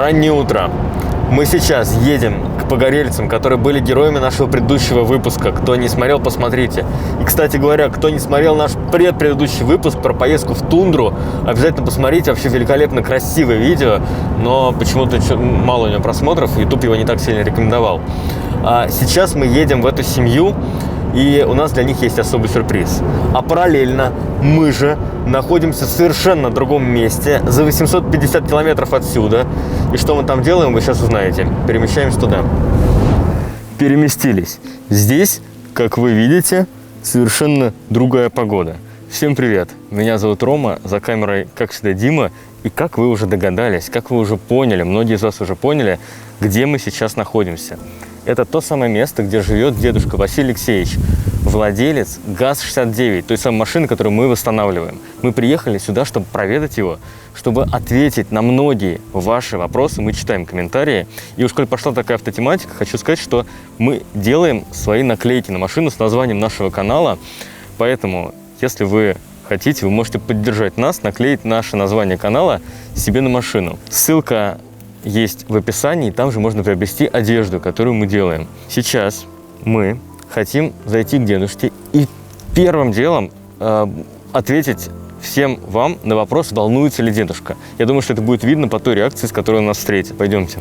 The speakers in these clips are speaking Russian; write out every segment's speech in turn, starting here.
раннее утро. Мы сейчас едем к погорельцам, которые были героями нашего предыдущего выпуска. Кто не смотрел, посмотрите. И, кстати говоря, кто не смотрел наш предыдущий выпуск про поездку в тундру, обязательно посмотрите. Вообще великолепно красивое видео, но почему-то мало у него просмотров, YouTube его не так сильно рекомендовал. А сейчас мы едем в эту семью, и у нас для них есть особый сюрприз. А параллельно мы же находимся в совершенно другом месте, за 850 километров отсюда. И что мы там делаем, вы сейчас узнаете. Перемещаемся туда. Переместились. Здесь, как вы видите, совершенно другая погода. Всем привет. Меня зовут Рома, за камерой, как всегда, Дима. И как вы уже догадались, как вы уже поняли, многие из вас уже поняли, где мы сейчас находимся. Это то самое место, где живет дедушка Василий Алексеевич, владелец ГАЗ-69, той самой машины, которую мы восстанавливаем. Мы приехали сюда, чтобы проведать его, чтобы ответить на многие ваши вопросы. Мы читаем комментарии. И уж коль пошла такая автотематика, хочу сказать, что мы делаем свои наклейки на машину с названием нашего канала. Поэтому, если вы хотите, вы можете поддержать нас, наклеить наше название канала себе на машину. Ссылка есть в описании, там же можно приобрести одежду, которую мы делаем. Сейчас мы хотим зайти к дедушке и первым делом ответить всем вам на вопрос, волнуется ли дедушка. Я думаю, что это будет видно по той реакции, с которой он нас встретит. Пойдемте.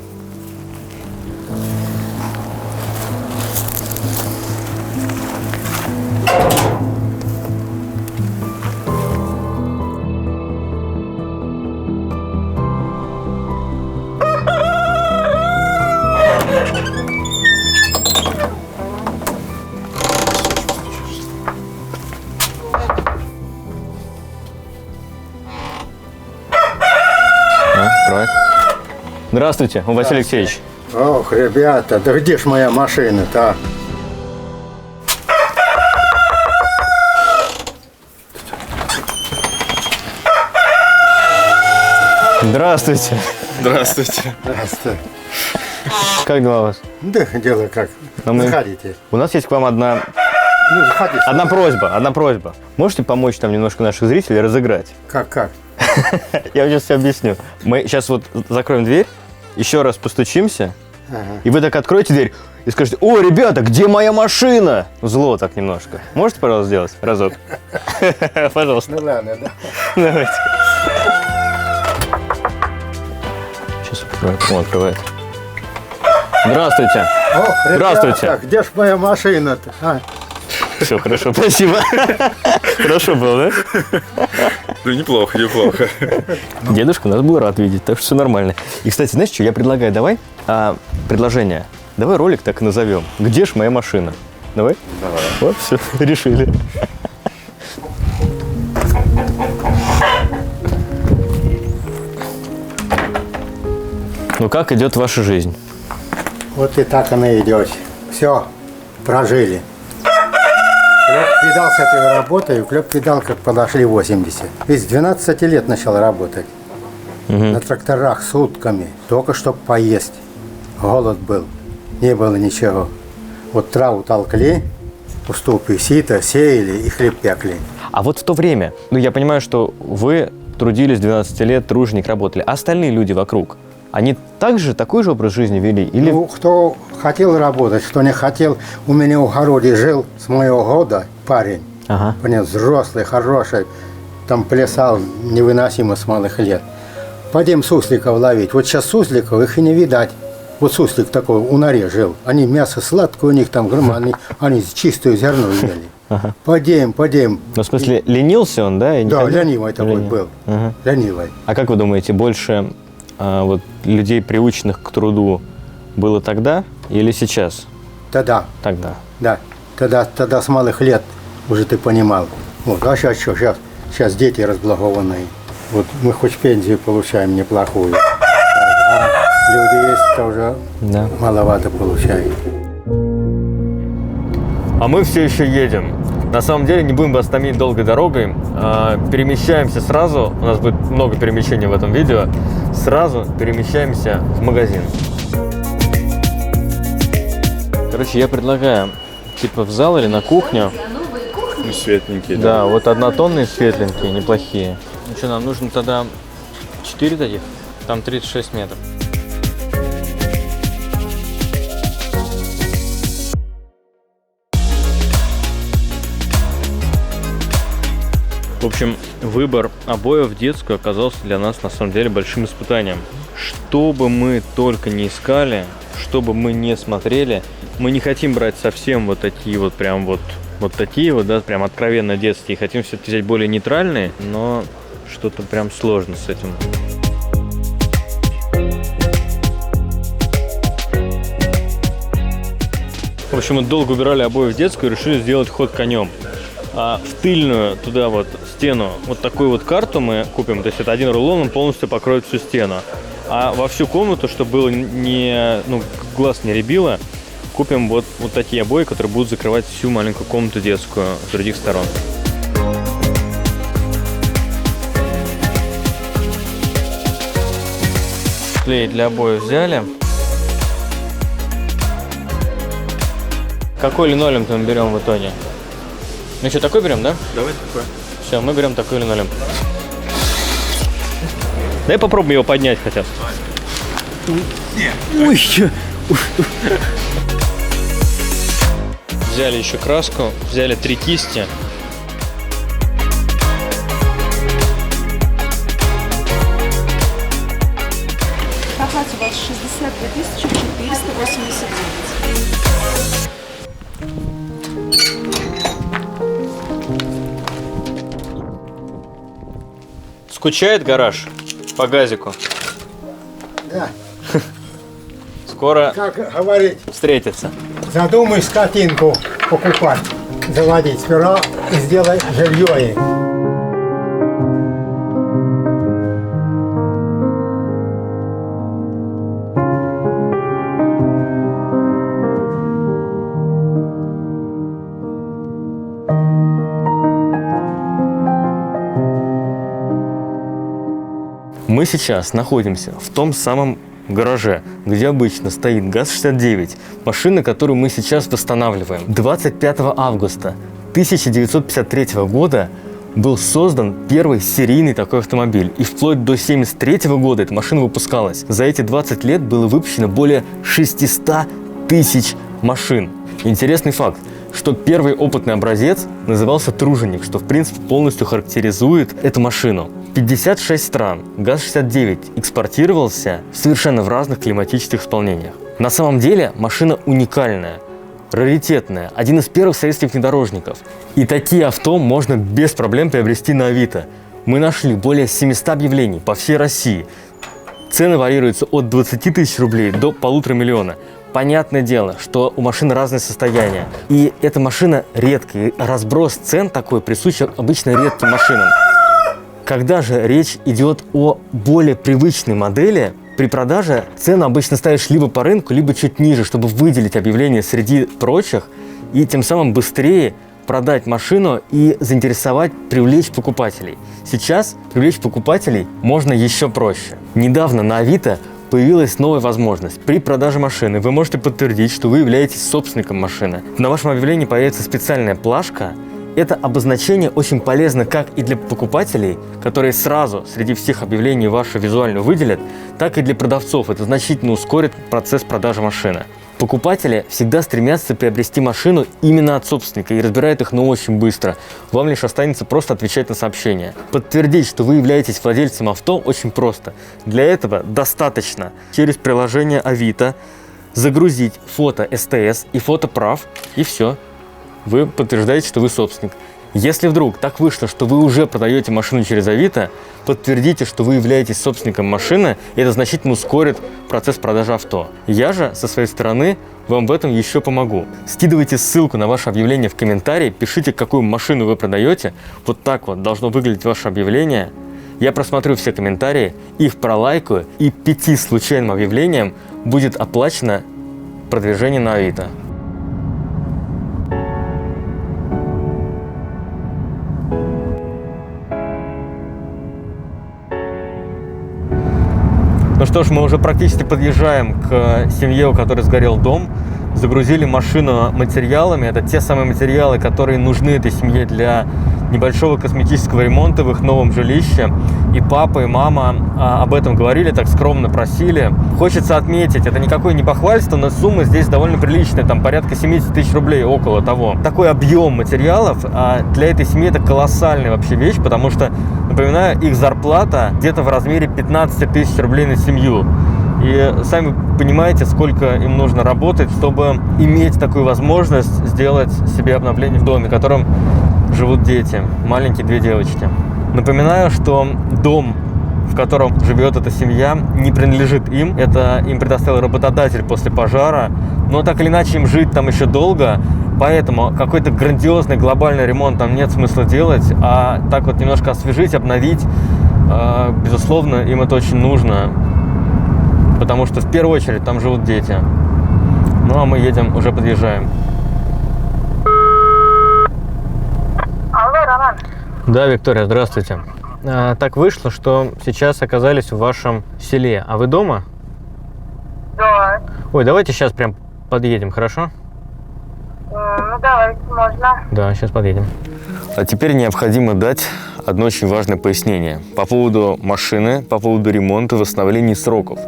Здравствуйте, Василий Алексеевич. Ох, ребята, да где ж моя машина-то? Здравствуйте. Здравствуйте. Здравствуйте. Как дела у вас? Да, дело как. Заходите. У нас есть к вам одна просьба. Можете помочь нам немножко наших зрителей разыграть? Как? Я вам сейчас все объясню. Мы сейчас вот закроем дверь, еще раз постучимся, и вы так откроете дверь и скажете: «О, ребята, где моя машина?» Зло так немножко. Можете, пожалуйста, сделать разок? Пожалуйста. Ну ладно, да. Давайте. Сейчас откроем. Он открывает. Здравствуйте. Ох, ребята, Здравствуйте. где ж моя машина-то? Все, хорошо, спасибо. Хорошо было, да? Ну, неплохо. Дедушка нас был рад видеть, так что все нормально. И, кстати, знаешь что, я предлагаю, давай предложение. Давай ролик так и назовем. «Где ж моя машина?» Давай? Давай. Вот, все, решили. Ну, как идет ваша жизнь? Вот и так она идет. Все, прожили. Клёп-педал с этой работой, клёп-педал, как подошли 80. Ведь с 12 лет начал работать. На тракторах сутками, только чтоб поесть. Голод был, не было ничего. Вот траву толкли, уступы сито сеяли и хлеб пекли. А вот в то время, я понимаю, что вы трудились 12 лет, труженик, работали. А остальные люди вокруг, они такой же образ жизни вели? Или... Ну, кто хотел работать, кто не хотел. У меня в огороде жил с моего года парень. Понятно, взрослый, хороший. Там плясал невыносимо с малых лет. Пойдем сусликов ловить. Вот сейчас сусликов их и не видать. Вот суслик такой у норе жил. Они мясо сладкое, у них там они чистую зерно ели. Пойдем. Ну, в смысле, ленился он, да? Да, ленивый такой был. Ленивый. А как вы думаете, больше вот людей, приученных к труду, было тогда или сейчас? Тогда. Да. Тогда с малых лет уже ты понимал. Вот. А сейчас что? Сейчас дети разблагованные. Вот мы хоть пенсию получаем неплохую. А люди есть, то уже маловато получают. А мы все еще едем. На самом деле не будем вас томить долгой дорогой. Перемещаемся сразу. У нас будет много перемещений в этом видео. Сразу перемещаемся в магазин. Короче, я предлагаю типа в зал или на кухню. Ну, светленькие, да. Вот однотонные светленькие, неплохие. Ну что, нам нужно тогда 4 таких? Там 36 метров. В общем, выбор обоев в детскую оказался для нас на самом деле большим испытанием. Что бы мы только не искали, что бы мы не смотрели, мы не хотим брать совсем вот такие вот прям вот такие вот, да, прям откровенно детские. Хотим все-таки взять более нейтральные, но что-то прям сложно с этим. В общем, мы долго убирали обои в детскую и решили сделать ход конем. А в тыльную туда вот стену вот такую вот карту мы купим. То есть это один рулон, он полностью покроет всю стену. А во всю комнату, чтобы было глаз не рябило, купим вот такие обои, которые будут закрывать всю маленькую комнату детскую с других сторон. Клей для обоев взяли. Какой линолеум-то мы берем в итоге? Ну что, такой берем, да? Давай такой. Все, мы берем такой линолеум. Дай попробуем его поднять хотя бы. Ой, взяли еще краску, взяли 3 кисти. Оплата у вас 62 489. Скучает гараж по газику? Да. Скоро Как говорить, встретится. задумай скотинку покупать, заводить. Сперва сделай жилье ей. Мы сейчас находимся в том самом гараже, где обычно стоит ГАЗ-69, машина, которую мы сейчас восстанавливаем. 25 августа 1953 года был создан первый серийный такой автомобиль. И вплоть до 1973 года эта машина выпускалась. За эти 20 лет было выпущено более 600 тысяч машин. Интересный факт, что первый опытный образец назывался «Труженик», что в принципе полностью характеризует эту машину. 56 стран ГАЗ-69 экспортировался совершенно в разных климатических исполнениях. На самом деле машина уникальная, раритетная, один из первых советских внедорожников. И такие авто можно без проблем приобрести на Авито. Мы нашли более 700 объявлений по всей России. Цены варьируются от 20 тысяч рублей до 1,5 миллиона. Понятное дело, что у машин разное состояние. И эта машина редкая. И разброс цен такой присущ обычно редким машинам. Когда же речь идет о более привычной модели, при продаже цену обычно ставишь либо по рынку, либо чуть ниже, чтобы выделить объявление среди прочих и тем самым быстрее продать машину и заинтересовать, привлечь покупателей. Сейчас привлечь покупателей можно еще проще. Недавно на Авито появилась новая возможность. При продаже машины вы можете подтвердить, что вы являетесь собственником машины. На вашем объявлении появится специальная плашка. Это обозначение очень полезно как и для покупателей, которые сразу среди всех объявлений вашу визуально выделят, так и для продавцов. Это значительно ускорит процесс продажи машины. Покупатели всегда стремятся приобрести машину именно от собственника и разбирают их, очень быстро. Вам лишь останется просто отвечать на сообщения. Подтвердить, что вы являетесь владельцем авто, очень просто. Для этого достаточно через приложение Авито загрузить фото СТС и фото прав, и все. Вы подтверждаете, что вы собственник. Если вдруг так вышло, что вы уже продаете машину через Авито, подтвердите, что вы являетесь собственником машины, и это значительно ускорит процесс продажи авто. Я же, со своей стороны, вам в этом еще помогу. Скидывайте ссылку на ваше объявление в комментарии, пишите, какую машину вы продаете. Вот так вот должно выглядеть ваше объявление. Я просмотрю все комментарии, их пролайкаю, и 5 случайным объявлениям будет оплачено продвижение на Авито. Ну что ж, мы уже практически подъезжаем к семье, у которой сгорел дом. Загрузили машину материалами. Это те самые материалы, которые нужны этой семье для небольшого косметического ремонта в их новом жилище. И папа, и мама об этом говорили, так скромно просили. Хочется отметить, это никакое не похвальство, но сумма здесь довольно приличная, там порядка 70 тысяч рублей, около того. Такой объем материалов для этой семьи это колоссальная вообще вещь, потому что, напоминаю, их зарплата где-то в размере 15 тысяч рублей на семью. И сами понимаете, сколько им нужно работать, чтобы иметь такую возможность сделать себе обновление в доме, в котором живут дети, маленькие 2 девочки. Напоминаю, что дом, в котором живет эта семья, не принадлежит им. Это им предоставил работодатель после пожара. Но так или иначе им жить там еще долго. Поэтому какой-то грандиозный глобальный ремонт там нет смысла делать. А так вот немножко освежить, обновить, безусловно, им это очень нужно. Потому что в первую очередь там живут дети. Ну а мы едем, уже подъезжаем. Алло, Роман. Да, Виктория, здравствуйте. Так вышло, что сейчас оказались в вашем селе. А вы дома? Да. Ой, давайте сейчас прям подъедем, хорошо? Ну, давайте, можно. Да, сейчас подъедем. А теперь необходимо дать одно очень важное пояснение по поводу машины, по поводу ремонта, восстановления сроков.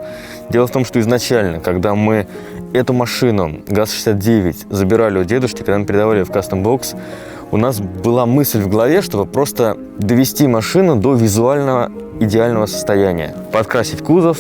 Дело в том, что изначально, когда мы эту машину ГАЗ-69 забирали у дедушки, когда мы передавали ее в кастом-бокс, у нас была мысль в голове, чтобы просто довести машину до визуального идеального состояния. Подкрасить кузов,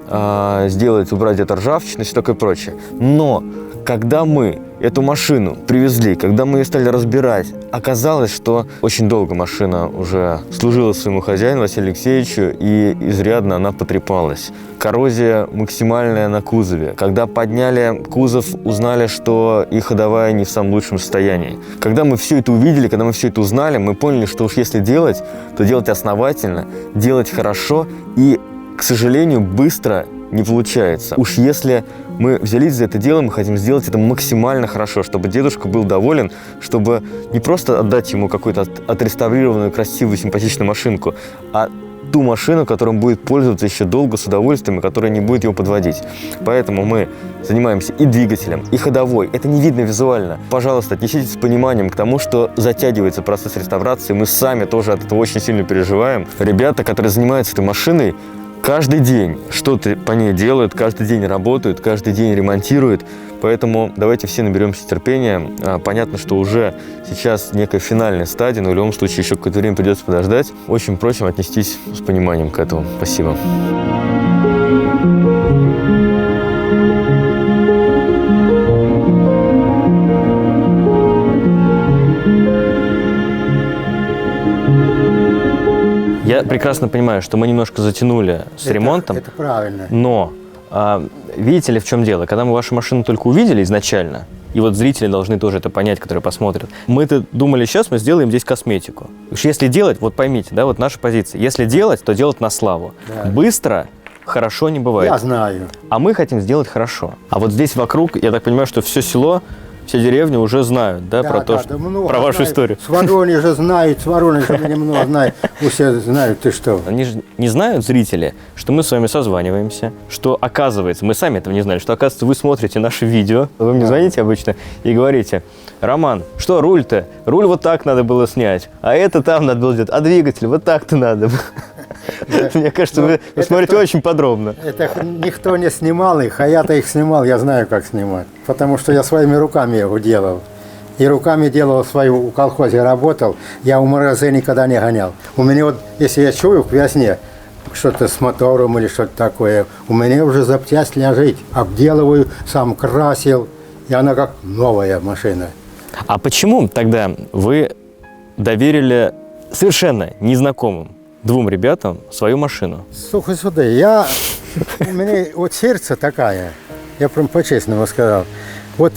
убрать где-то ржавчину и все такое прочее. Но когда мы эту машину привезли, когда мы ее стали разбирать, оказалось, что очень долго машина уже служила своему хозяину, Василию Алексеевичу, и изрядно она потрепалась. Коррозия максимальная на кузове. Когда подняли кузов, узнали, что и ходовая не в самом лучшем состоянии. Когда мы все это увидели, когда мы все это узнали, мы поняли, что уж если делать, то делать основательно, делать хорошо и, к сожалению, быстро не получается. Уж если мы взялись за это дело, мы хотим сделать это максимально хорошо, чтобы дедушка был доволен, чтобы не просто отдать ему какую-то отреставрированную, красивую, симпатичную машинку, а ту машину, которой он будет пользоваться еще долго, с удовольствием, и которая не будет его подводить. Поэтому мы занимаемся и двигателем, и ходовой. Это не видно визуально. Пожалуйста, отнеситесь с пониманием к тому, что затягивается процесс реставрации. Мы сами тоже от этого очень сильно переживаем. Ребята, которые занимаются этой машиной, каждый день что-то по ней делают, каждый день работают, каждый день ремонтируют. Поэтому давайте все наберемся терпения. Понятно, что уже сейчас некая финальная стадия, но в любом случае еще какое-то время придется подождать. Очень просим отнестись с пониманием к этому. Спасибо. Я прекрасно понимаю, что мы немножко затянули с ремонтом. Это правильно. Но видите ли, в чем дело? Когда мы вашу машину только увидели изначально, и вот зрители должны тоже это понять, которые посмотрят, мы-то думали, сейчас мы сделаем здесь косметику. Уж если делать, вот поймите, да, вот наша позиция. Если делать, то делать на славу. Да. Быстро хорошо не бывает. Я знаю. А мы хотим сделать хорошо. А вот здесь вокруг, я так понимаю, что все село, все деревни уже знают, да, про то, что, про вашу знают. историю. С Воронежа знают, с Воронежа немного знают. Все знают, ты что. Они же не знают, зрители, что мы с вами созваниваемся, что оказывается, мы сами этого не знали, что оказывается вы смотрите наши видео, вы мне звоните обычно и говорите: Роман, что руль-то? Руль вот так надо было снять, а это там надо было делать, а двигатель вот так-то надо было. Мне кажется, вы смотрите очень подробно. Это никто не снимал их, а я-то их снимал, я знаю, как снимать. Потому что я своими руками его делал. И руками делал свою, в колхозе работал, я у морозы никогда не гонял. У меня вот, если я чую к весне что-то с мотором или что-то такое, у меня уже запчасть лежит. Обделываю, сам красил, и она как новая машина. А почему тогда вы доверили совершенно незнакомым двум ребятам свою машину? Слушай сюда, у меня вот сердце такая, я прям по-честному сказал. Вот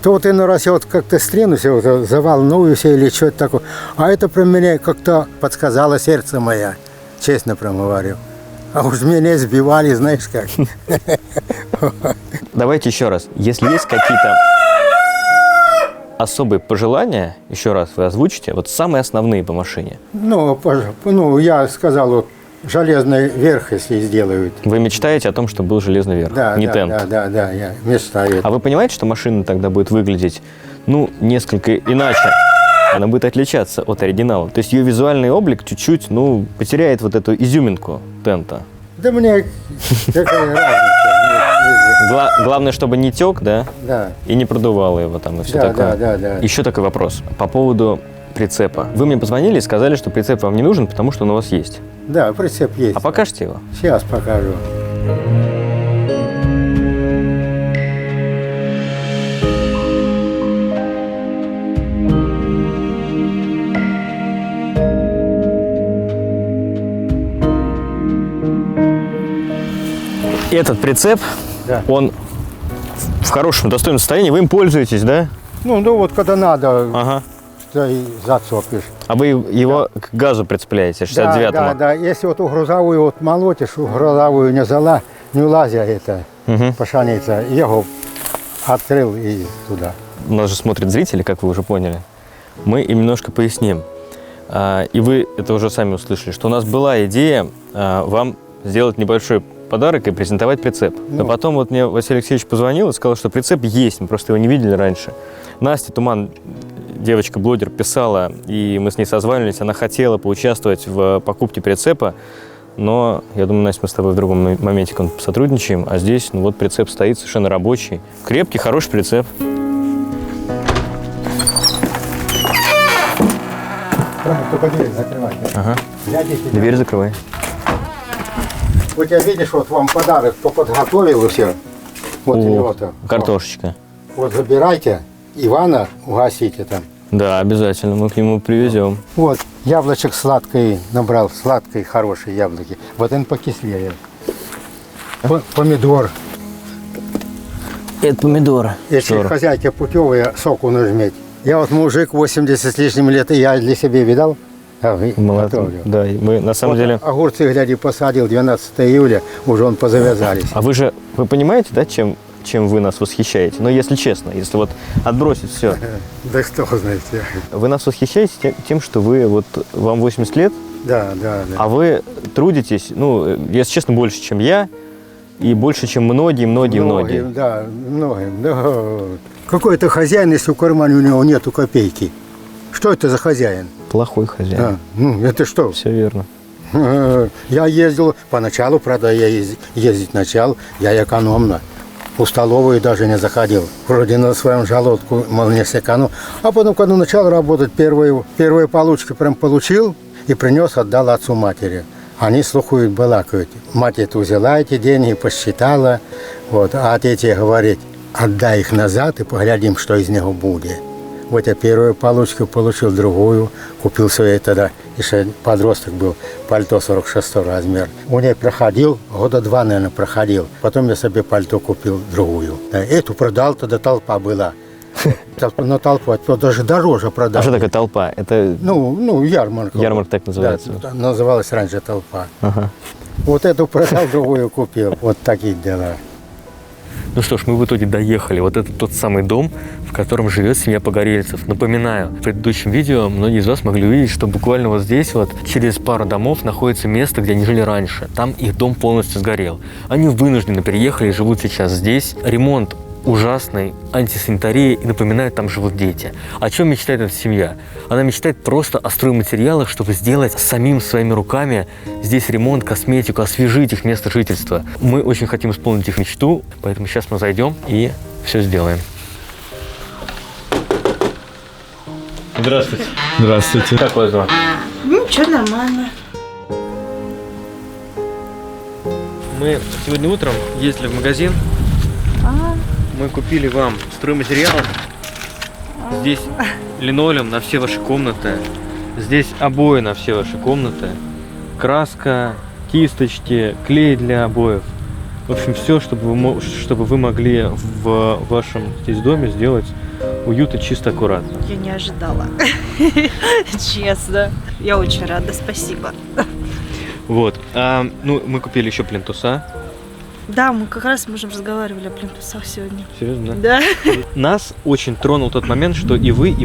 то вот иной раз я вот как-то стрянусь, вот, заволнуюсь или что-то такое. А это про меня как-то подсказало сердце мое, честно прям говорю. А уж меня сбивали, знаешь как. Давайте еще раз, если есть какие-то особые пожелания, еще раз вы озвучите, вот самые основные по машине. Ну, я сказал, вот железный верх, если сделают. Вы мечтаете о том, чтобы был железный верх, не тент? Да, я мечтаю. А вы понимаете, что машина тогда будет выглядеть, ну, несколько иначе? она будет отличаться от оригинала. То есть ее визуальный облик чуть-чуть, ну, потеряет вот эту изюминку тента. Да мне какая разница. Главное, чтобы не тек, да? Да. И не продувало его там и все Да, такое. да. Еще такой вопрос по поводу прицепа. Вы мне позвонили и сказали, что прицеп вам не нужен, потому что он у вас есть. Да, прицеп есть. А покажете его? Сейчас покажу. Этот прицеп, Да. он в хорошем, достойном состоянии. Вы им пользуетесь, да? Ну вот когда надо, Ага. то и зацепишь. А вы его к газу прицепляете, 69-му? Да. Если вот у грузовую вот молотишь, у грузовую не влазя это, пошаница, его открыл и туда. Нас же смотрят зрители, как вы уже поняли. Мы им немножко поясним. И вы это уже сами услышали, что у нас была идея вам сделать небольшой подарок и презентовать прицеп. Но потом вот мне Василий Алексеевич позвонил и сказал, что прицеп есть, мы просто его не видели раньше. Настя Туман, девочка-блогер, писала, и мы с ней созванивались, она хотела поучаствовать в покупке прицепа, но я думаю, Настя, мы с тобой в другом моменте сотрудничаем, а здесь, ну вот, прицеп стоит совершенно рабочий. Крепкий, хороший прицеп. Только дверь закрывай. Ага. Глядите, Дверь закрывай. вот я видишь, вот вам подарок, кто подготовил все. Вот у него-то. Картошечка. Вот забирайте, Ивана угостите там. Да, обязательно, мы к нему привезем. Вот, яблочек сладкий набрал, сладкие, хорошие яблоки. Вот он покислее. Помидор. Это помидоры. Если хозяйки путевые, соку нажметь. Я вот мужик 80 с лишним лет, и я для себя видал. Молодцы. Да, и мы на самом Вот деле... огурцы, гляди, посадил 12 июля, уже он позавязались. А вы понимаете, да, чем вы нас восхищаете? Ну, если честно, если вот отбросить все. Да кто знает. Вы нас восхищаете тем, что вам 80 лет, Да. а вы трудитесь, ну, если честно, больше, чем я, и больше, чем многие. Да, многим. Да. Какой-то хозяин, если в кармане у него нету копейки. Что это за хозяин? Плохой хозяин. Это что? Все верно. Я ездил, поначалу, правда, я ездить начал, я экономно. В столовую даже не заходил. Вроде на своем желудку, мол, не сэкономил. А потом, когда начал работать, первые получки прям получил и принес, отдал отцу матери. Они слухают, балакают. Мать это взяла эти деньги, посчитала. Вот. А отец говорит, отдай их назад и поглядим, что из него будет. Вот я первую получку получил, другую. Купил себе тогда, еще подросток был, пальто 46 размер. У нее проходил, года 2, наверное, проходил. Потом я себе пальто купил, другую. Эту продал, тогда толпа была. На толпу, даже дороже продал. А что такое толпа? Это... Ну, ярмарка. Ярмарка так называется. Да, называлась раньше толпа. Ага. Вот эту продал, другую купил. Вот такие дела. Ну что ж, мы в итоге доехали. Вот это тот самый дом, в котором живет семья Погорельцев. Напоминаю, в предыдущем видео многие из вас могли увидеть, что буквально вот здесь вот через пару домов находится место, где они жили раньше. Там их дом полностью сгорел. Они вынуждены переехали и живут сейчас здесь. Ремонт ужасный, антисанитария, и напоминаю, там живут дети. О чем мечтает эта семья? Она мечтает просто о стройматериалах, чтобы сделать самим своими руками здесь ремонт, косметику, освежить их место жительства. Мы очень хотим исполнить их мечту, поэтому сейчас мы зайдем и все сделаем. Здравствуйте. Здравствуйте. Как вас зовут? Ничего, нормально. Мы сегодня утром ездили в магазин. Мы купили вам стройматериалы. Здесь линолеум на все ваши комнаты. Здесь обои на все ваши комнаты. Краска, кисточки, клей для обоев. В общем, все, чтобы вы могли в вашем здесь доме сделать уютно, чисто, аккуратно. Я не ожидала. Честно. Я очень рада, спасибо. Вот. Мы купили еще плинтуса. Да, мы как раз разговаривали о плинтусах сегодня. Серьезно? Да. Нас очень тронул тот момент, что и вы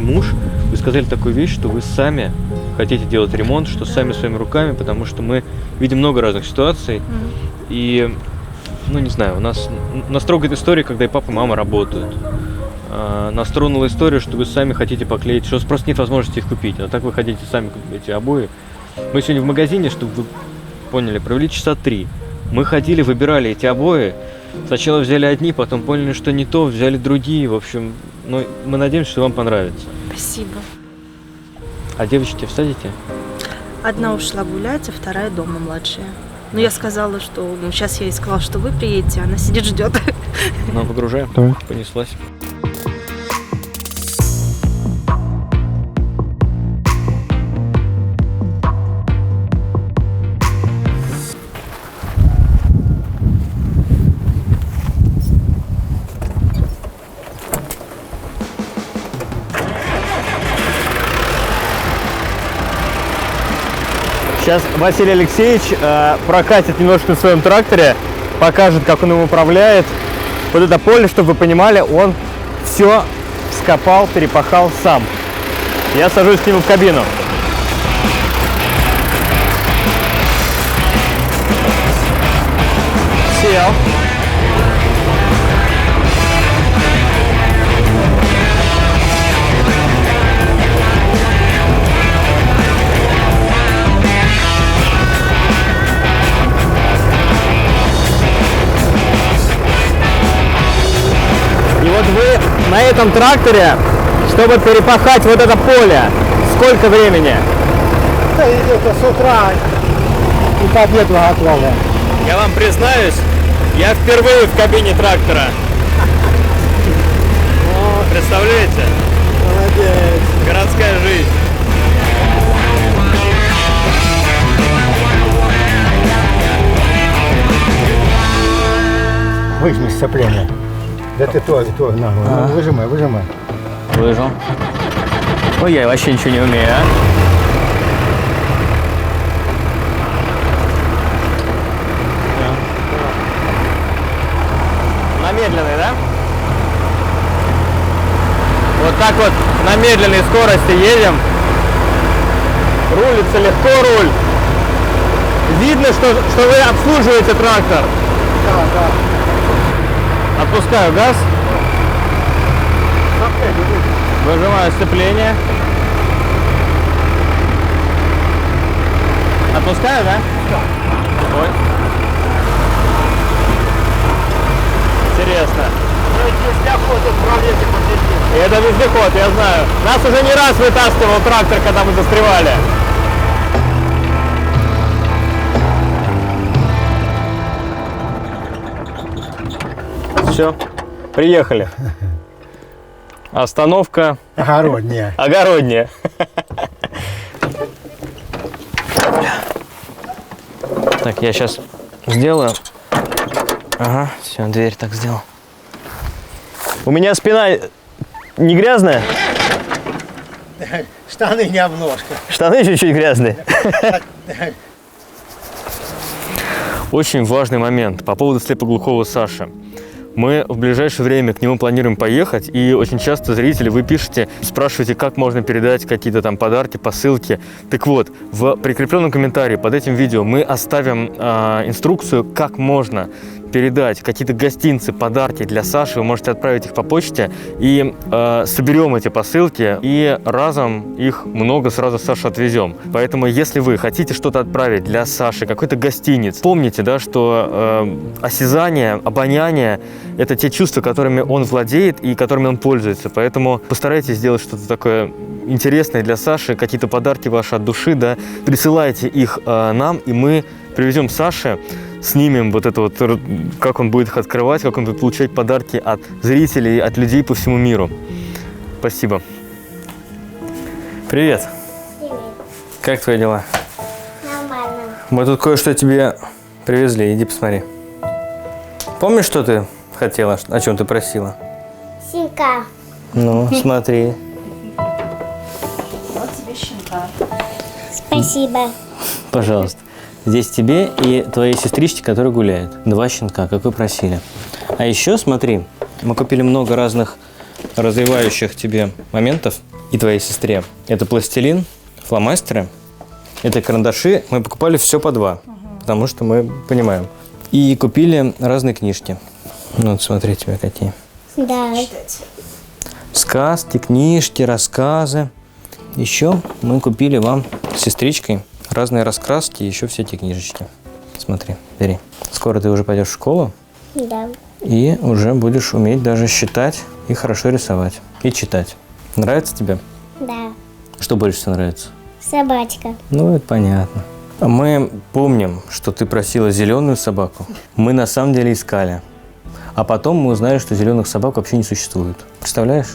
сказали такую вещь, что вы сами хотите делать ремонт, что сами своими руками, потому что мы видим много разных ситуаций. И, не знаю, нас трогает история, когда и папа, и мама работают. настроила историю, что вы сами хотите поклеить, что у вас просто нет возможности их купить, а так вы хотите сами купить эти обои. Мы сегодня в магазине, чтобы вы поняли, провели часа 3. Мы ходили, выбирали эти обои. Сначала взяли одни, потом поняли, что не то, взяли другие. В общем, ну, мы надеемся, что вам понравится. Спасибо. А девочки всадите? Одна ушла гулять, а вторая дома младшая. Но я сказала, что... Ну, сейчас я ей сказала, что вы приедете, она сидит, ждет. Ну, погружаем. Понеслась. Сейчас Василий Алексеевич прокатит немножко на своем тракторе, покажет, как он им управляет. Вот это поле, чтобы вы понимали, он все вскопал, перепахал сам. Я сажусь к нему в кабину. Сел. И вот вы на этом тракторе, чтобы перепахать вот это поле, сколько времени? Да идет с утра и к обеду готово. Я вам признаюсь, я впервые в кабине трактора. Представляете? Молодец. Городская жизнь. Выжми сцепление. Да ты то, на, выжимай. Выжил. Ой, я вообще ничего не умею, а? На медленной, да? Вот так вот на медленной скорости едем. Рулится легко руль. Видно, что вы обслуживаете трактор. Да. Отпускаю газ. Выжимаю сцепление. Отпускаю, да? Да. Ой. Интересно. Это вездеход, я знаю. Нас уже не раз вытаскивал трактор, когда мы застревали. Все, приехали. Остановка. Огородняя. Огородняя. Так, я сейчас сделаю. Ага, все, дверь так сделал. У меня спина не грязная? Штаны не обложка. Штаны чуть-чуть грязные. Очень важный момент по поводу слепоглухого Саши. Мы в ближайшее время к нему планируем поехать, и очень часто зрители, вы пишете, спрашиваете, как можно передать какие-то там подарки, посылки. Так вот, в прикрепленном комментарии под этим видео мы оставим инструкцию, как можно передать какие-то гостинцы, подарки для Саши. Вы можете отправить их по почте, и соберем эти посылки, и разом их много сразу Саше отвезем. Поэтому, если вы хотите что-то отправить для Саши, какой-то гостиниц, помните, да, что осязание, обоняние – это те чувства, которыми он владеет и которыми он пользуется. Поэтому постарайтесь сделать что-то такое интересное для Саши, какие-то подарки ваши от души, да, присылайте их нам, и мы привезем Саше, снимем вот это вот, как он будет их открывать, как он будет получать подарки от зрителей, от людей по всему миру. Спасибо. Привет. Привет. Как твои дела? Нормально. Мы тут кое-что тебе привезли, иди посмотри. Помнишь, что ты хотела, о чем ты просила? Щенка. Ну, смотри. Вот тебе щенка. Спасибо. Пожалуйста. Здесь тебе и твоей сестричке, которая гуляет. 2 щенка, как вы просили. А еще смотри, мы купили много разных развивающих тебе моментов и твоей сестре. Это пластилин, фломастеры, это карандаши. Мы покупали все по 2, потому что мы понимаем. И купили разные книжки. Ну, вот смотри, тебе какие. Да. сказки, книжки, рассказы. Еще мы купили вам с сестричкой разные раскраски и еще все эти книжечки. Смотри, бери. Скоро ты уже пойдешь в школу Да. и уже будешь уметь даже считать и хорошо рисовать. И читать. Нравится тебе? Да. Что больше всего нравится? Собачка. Ну, это понятно. Мы помним, что ты просила зеленую собаку. Мы на самом деле искали. А потом мы узнали, что зеленых собак вообще не существует. Представляешь?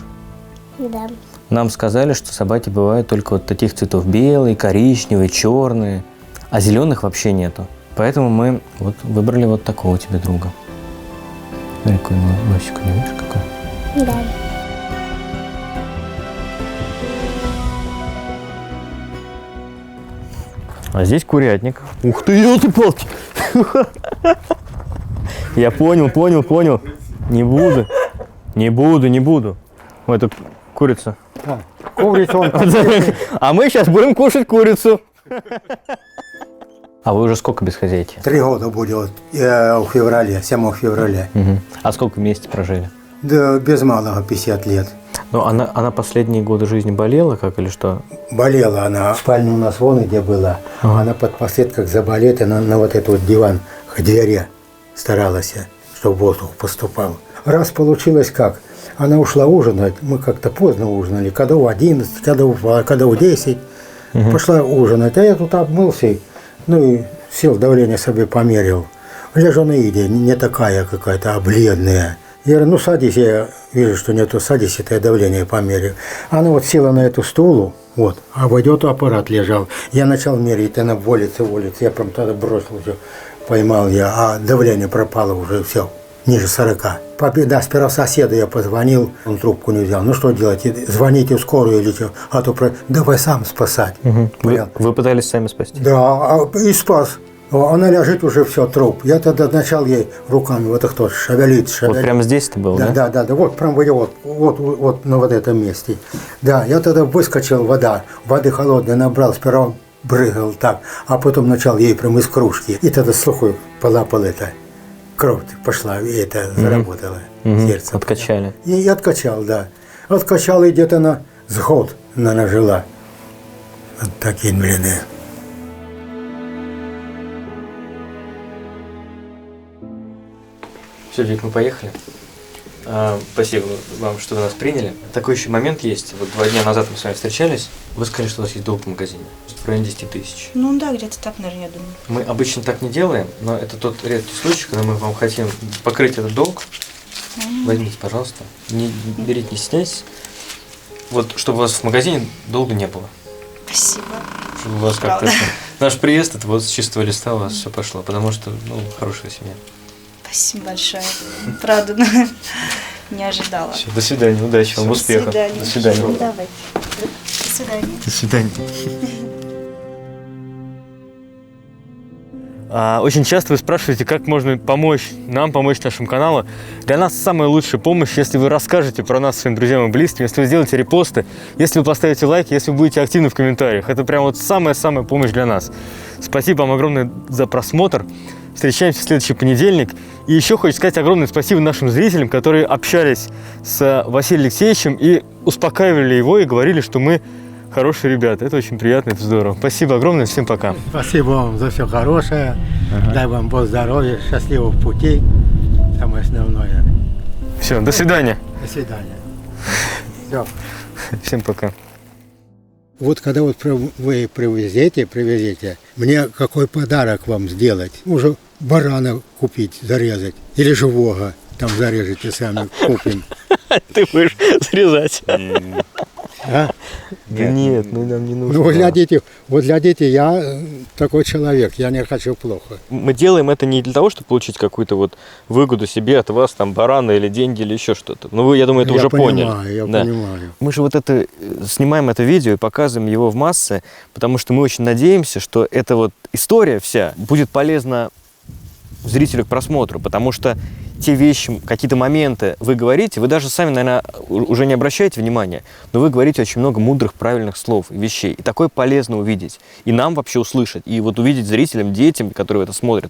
Да. Нам сказали, что собаки бывают только вот таких цветов: белые, коричневые, черные. А зеленых вообще нету. Поэтому мы вот выбрали вот такого тебе друга. Смотри, какой носик у него, видишь, какой? Да. А здесь курятник. Ух ты, елки-палки! Я понял. Не буду. Ой, тут курица. Курица он А мы сейчас будем кушать курицу. А вы уже сколько без хозяйки? 3 года будет в феврале, 7 февраля. А сколько вместе прожили? Да без малого 50 лет. Ну, она последние годы жизни болела, как или что? Болела она. Спальня у нас вон где была. Она под подсветкой заболела, на вот этот вот диван к двери старалась, чтобы воздух поступал. Раз получилось как? Она ушла ужинать, мы как-то поздно ужинали, когда в 11, когда в 10. Пошла ужинать, а я тут обмылся, ну и сел, давление себе померил. Лежу на еде, не такая какая-то, а бледная. Я говорю, ну садись, я вижу, что нету, садись, это я давление померил. Она вот села на эту стулу, вот, а в идет аппарат лежал. Я начал мерить, она волится. Я прям тогда бросил все, поймал я, а давление пропало уже, все, ниже 40. Да, сперва соседу я позвонил, он трубку не взял. Ну что делать, звоните в скорую или что, а то давай сам спасать. Вы пытались сами спасти? Да, и спас. Она лежит уже, все, труп. Я тогда начал ей руками, вот кто шевелит. Вот прямо здесь ты был, да? Да, вот прям вот на вот этом месте. Да, я тогда выскочил, воды холодной набрал, сперва брыгал так, а потом начал ей прям из кружки. И тогда слухаю, полапал это, кровь пошла, и это заработало, сердце. Откачали. И откачал, да. Откачал, и где-то с год она жила. Вот такие, блин. Все, Вик, мы поехали. Спасибо вам, что вы нас приняли. Такой еще момент есть. Вот 2 дня назад мы с вами встречались. Вы сказали, что у вас есть долг в магазине. В районе 10 тысяч. Ну да, где-то так, наверное, я думаю. Мы обычно так не делаем, но это тот редкий случай, когда мы вам хотим покрыть этот долг. Возьмите, пожалуйста. Не берите, не стесняйтесь. Вот, чтобы у вас в магазине долга не было. Спасибо. Чтобы у вас как-то... Наш приезд, это вот с чистого листа у вас все пошло, потому что, хорошая семья. Спасибо большое. Правда, не ожидала. Все, до свидания, удачи вам, успехов. До свидания. Давай. До свидания. До свидания. Очень часто вы спрашиваете, как можно помочь нам, помочь нашему каналу. Для нас самая лучшая помощь, если вы расскажете про нас своим друзьям и близким, если вы сделаете репосты, если вы поставите лайк, если вы будете активны в комментариях. Это прям вот самая-самая помощь для нас. Спасибо вам огромное за просмотр. Встречаемся в следующий понедельник. И еще хочу сказать огромное спасибо нашим зрителям, которые общались с Василием Алексеевичем и успокаивали его и говорили, что мы хорошие ребята. Это очень приятно, это здорово. Спасибо огромное, всем пока. Спасибо вам за все хорошее. Дай вам Бог здоровья, счастливых путей. Самое основное. Все, до свидания. До свидания. Все. Всем пока. Вот когда вот вы привезете, мне какой подарок вам сделать? Уже барана купить, зарезать. Или живого там зарежете сами, купим. Ты будешь срезать. А? Да нет, нам не нужно. Ну, вот для детей я такой человек, я не хочу плохо. Мы делаем это не для того, чтобы получить какую-то вот выгоду себе от вас, там, барана или деньги или еще что-то. Ну, вы, я думаю, это уже поняли. Я понимаю. Мы же вот это, снимаем это видео и показываем его в массы, потому что мы очень надеемся, что эта вот история вся будет полезна зрителю к просмотру, потому что те вещи, какие-то моменты вы говорите, вы даже сами, наверное, уже не обращаете внимания, но вы говорите очень много мудрых, правильных слов и вещей. И такое полезно увидеть. И нам вообще услышать. И вот увидеть зрителям, детям, которые это смотрят.